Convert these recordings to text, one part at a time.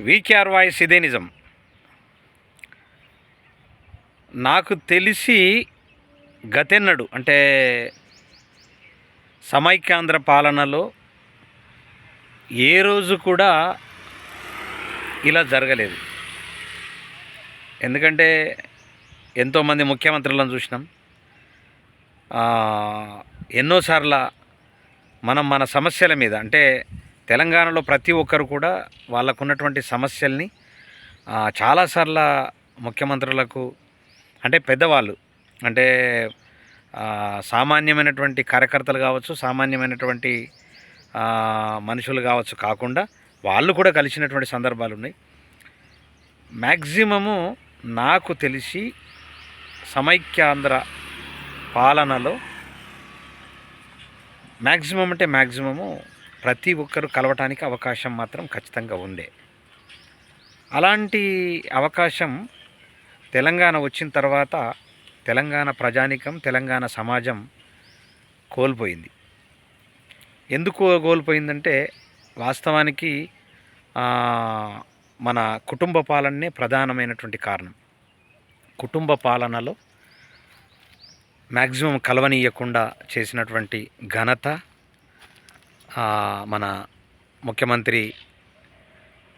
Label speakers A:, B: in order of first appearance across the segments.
A: VKR voice ఇదే నిజం. నాకు తెలిసి గతెన్నడు అంటే సమైక్యాంధ్ర పాలనలో ఏ రోజు కూడా ఇలా జరగలేదు. ఎందుకంటే ఎంతోమంది ముఖ్యమంత్రులను చూసినాం. ఎన్నోసార్ల మన సమస్యల మీద అంటే తెలంగాణలో ప్రతి ఒక్కరు కూడా వాళ్ళకున్నటువంటి సమస్యల్ని చాలాసార్ల ముఖ్యమంత్రులకు అంటే పెద్దవాళ్ళు అంటే సామాన్యమైనటువంటి కార్యకర్తలు కావచ్చు, సామాన్యమైనటువంటి మనుషులు కావచ్చు కాకుండా వాళ్ళు కూడా కలిసినటువంటి సందర్భాలు ఉన్నాయి. మ్యాక్సిమము నాకు తెలిసి సమైక్యాంధ్ర పాలనలో మ్యాక్సిమం అంటే మ్యాక్సిమము ప్రతి ఒక్కరు కలవటానికి అవకాశం మాత్రం ఖచ్చితంగా ఉండే. అలాంటి అవకాశం తెలంగాణ వచ్చిన తర్వాత తెలంగాణ ప్రజానికం, తెలంగాణ సమాజం కోల్పోయింది. ఎందుకు కోల్పోయిందంటే వాస్తవానికి మన కుటుంబ పాలనే ప్రధానమైనటువంటి కారణం. కుటుంబ పాలనలో మ్యాక్సిమం కలవనీయకుండా చేసినటువంటి ఘనత మన ముఖ్యమంత్రి,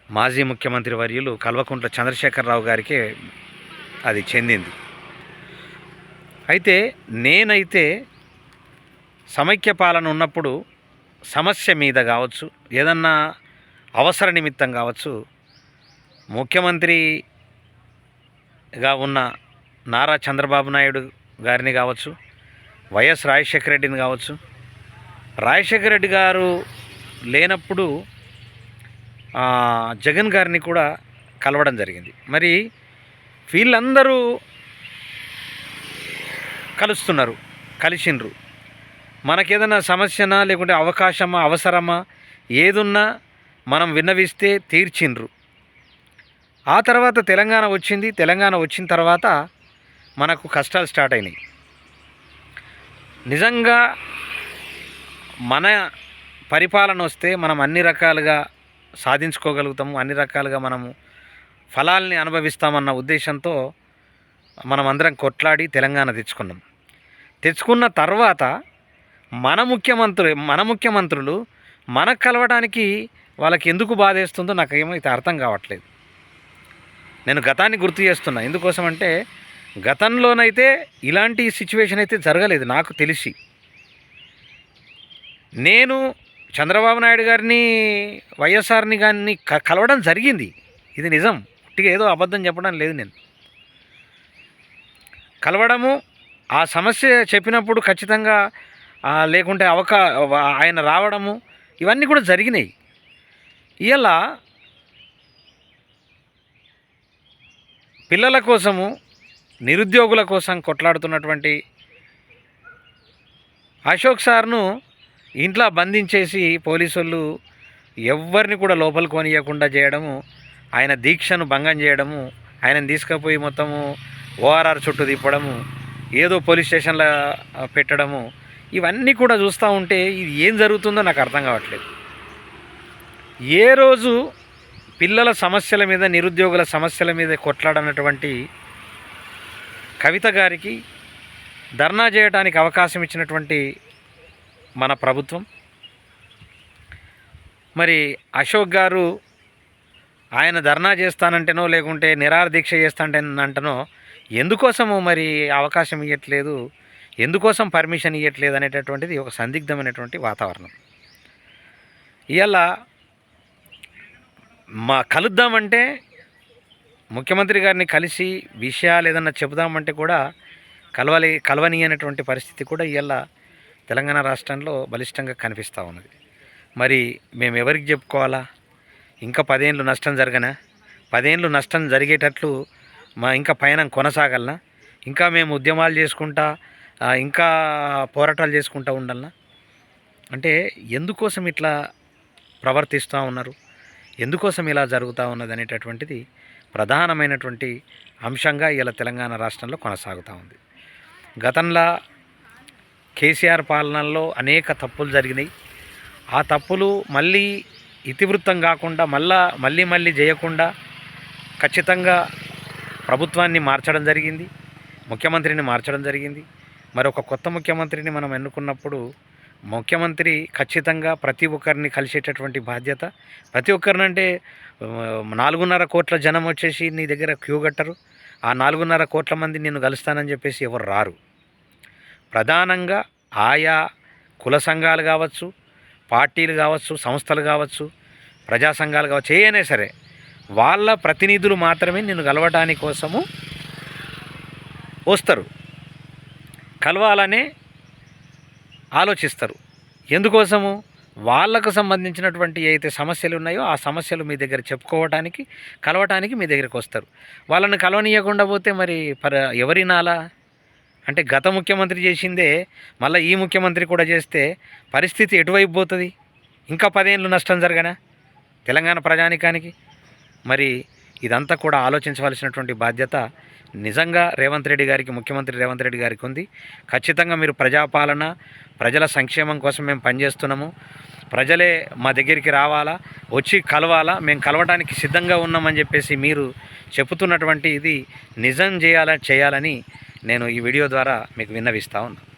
A: మాజీ ముఖ్యమంత్రి వర్యులు కల్వకుంట్ల చంద్రశేఖరరావు గారికే అది చెందింది. అయితే నేనైతే సమైక్య పాలన ఉన్నప్పుడు సమస్య మీద కావచ్చు, ఏదన్నా అవసర నిమిత్తం కావచ్చు, ముఖ్యమంత్రిగా ఉన్న నారా చంద్రబాబు నాయుడు గారిని కావచ్చు, వైఎస్ రాజశేఖర రెడ్డిని కావచ్చు, రాజశేఖర రెడ్డి గారు లేనప్పుడు జగన్ గారిని కూడా కలవడం జరిగింది. మరి వీళ్ళందరూ కలిసిండ్రు. మనకేదైనా సమస్యనా లేకుంటే అవకాశమా అవసరమా ఏదున్నా మనం విన్నవిస్తే తీర్చిండ్రు. ఆ తర్వాత తెలంగాణ వచ్చింది. తెలంగాణ వచ్చిన తర్వాత మనకు కష్టాలు స్టార్ట్ అయినాయి. నిజంగా మన పరిపాలన వస్తే మనం అన్ని రకాలుగా సాధించుకోగలుగుతాము, అన్ని రకాలుగా మనము ఫలాల్ని అనుభవిస్తామన్న ఉద్దేశంతో మనం అందరం కొట్లాడి తెలంగాణ తెచ్చుకున్న తర్వాత మన ముఖ్యమంత్రులు మనకు కలవడానికి వాళ్ళకి ఎందుకు బాధేస్తుందో నాకేమో ఇది అర్థం కావట్లేదు. నేను గతాన్ని గుర్తు చేస్తున్నా. ఎందుకోసం అంటే గతంలోనైతే ఇలాంటి సిచ్యువేషన్ అయితే జరగలేదు నాకు తెలిసి. నేను చంద్రబాబు నాయుడు గారిని, వైఎస్ఆర్ని గారిని కలవడం జరిగింది. ఇది నిజం, ఉట్టిగా ఏదో అబద్ధం చెప్పడం లేదు. నేను కలవడము, ఆ సమస్య చెప్పినప్పుడు ఖచ్చితంగా లేకుంటే ఆయన రావడము, ఇవన్నీ కూడా జరిగినాయి. ఇలా పిల్లల కోసము, నిరుద్యోగుల కోసం కొట్లాడుతున్నటువంటి అశోక్ సార్ను ఇంట్లో బంధించేసి పోలీసులు ఎవరిని కూడా లోపలికి కొనియకుండా చేయడము, ఆయన దీక్షను భంగం చేయడము, ఆయనను తీసుకుపోయి మొత్తము ఓఆర్ఆర్ చుట్టూ తిప్పడము, ఏదో పోలీస్ స్టేషన్లో పెట్టడము, ఇవన్నీ కూడా చూస్తూ ఉంటే ఇది ఏం జరుగుతుందో నాకు అర్థం కావట్లేదు. ఏ రోజు పిల్లల సమస్యల మీద, నిరుద్యోగుల సమస్యల మీద కొట్లాడనటువంటి కవిత గారికి ధర్నా చేయడానికి అవకాశం ఇచ్చినటువంటి మన ప్రభుత్వం, మరి అశోక్ గారు ఆయన ధర్నా చేస్తానంటేనో లేకుంటే నిరాహార దీక్ష చేస్తానంటేనో ఎందుకోసము మరి అవకాశం ఇవ్వట్లేదు, ఎందుకోసం పర్మిషన్ ఇవ్వట్లేదు అనేటటువంటిది ఒక సందిగ్ధమైనటువంటి వాతావరణం. ఇవాళ కలుద్దామంటే, ముఖ్యమంత్రి గారిని కలిసి విషయాలు ఏదన్నా చెబుదామంటే కూడా కలవనీయనటువంటి పరిస్థితి కూడా ఇవాళ తెలంగాణ రాష్ట్రంలో బలిష్టంగా కనిపిస్తూ ఉన్నది. మరి మేము ఎవరికి చెప్పుకోవాలా? ఇంకా 10 ఏళ్ళు నష్టం జరగనా? 10 ఏళ్ళు నష్టం జరిగేటట్లు ఇంకా పయనం కొనసాగలనా? ఇంకా మేము ఉద్యమాలు చేసుకుంటా, ఇంకా పోరాటాలు చేసుకుంటూ ఉండాలనా? అంటే ఎందుకోసం ఇట్లా ప్రవర్తిస్తూ ఉన్నారు, ఎందుకోసం ఇలా జరుగుతూ ఉన్నది అనేటటువంటిది ప్రధానమైనటువంటి అంశంగా ఇలా తెలంగాణ రాష్ట్రంలో కొనసాగుతూ ఉంది. గతంలో కేసీఆర్ పాలనలో అనేక తప్పులు జరిగినాయి. ఆ తప్పులు మళ్ళీ ఇతివృత్తం కాకుండా మళ్ళీ చేయకుండా ఖచ్చితంగా ప్రభుత్వాన్ని మార్చడం జరిగింది, ముఖ్యమంత్రిని మార్చడం జరిగింది. మరి ఒక కొత్త ముఖ్యమంత్రిని మనం ఎన్నుకున్నప్పుడు ముఖ్యమంత్రి ఖచ్చితంగా ప్రతి ఒక్కరిని కలిసేటటువంటి బాధ్యత, ప్రతి ఒక్కరినంటే 4.5 కోట్ల జనం వచ్చేసి నీ దగ్గర క్యూ కట్టరు. ఆ 4.5 కోట్ల మంది నిన్ను కలుస్తానని చెప్పేసి ఎవరు రారు. ప్రధానంగా ఆయా కుల సంఘాలు కావచ్చు, పార్టీలు కావచ్చు, సంస్థలు కావచ్చు, ప్రజా సంఘాలు కావచ్చు, ఏమైనా సరే వాళ్ళ ప్రతినిధులు మాత్రమే నిన్ను కలవడానికి కోసము వస్తారు, కలవాలనే ఆలోచిస్తారు. ఎందుకోసము? వాళ్ళకు సంబంధించినటువంటి ఏదైతే సమస్యలు ఉన్నాయో ఆ సమస్యలు మీ దగ్గర చెప్పుకోవటానికి, కలవటానికి మీ దగ్గరికి వస్తారు. వాళ్ళని కలవనీయకుండా పోతే మరి ఎవరినాలా? అంటే గత ముఖ్యమంత్రి చేసిందే మళ్ళీ ఈ ముఖ్యమంత్రి కూడా చేస్తే పరిస్థితి ఎటువైపు పోతుంది? ఇంకా 10 ఏళ్ళు నష్టం జరగనా తెలంగాణ ప్రజానికానికి? మరి ఇదంతా కూడా ఆలోచించవలసినటువంటి బాధ్యత నిజంగా రేవంత్ రెడ్డి గారికి, ముఖ్యమంత్రి రేవంత్ రెడ్డి గారికి ఉంది. ఖచ్చితంగా మీరు ప్రజాపాలన, ప్రజల సంక్షేమం కోసం మేము పనిచేస్తున్నాము, ప్రజలే మా దగ్గరికి రావాలా, వచ్చి కలవాలా, మేము కలవడానికి సిద్ధంగా ఉన్నామని చెప్పేసి మీరు చెబుతున్నటువంటి ఇది నిజం చేయాలని నేను ఈ వీడియో ద్వారా మీకు విన్నవిస్తా ఉన్నాను.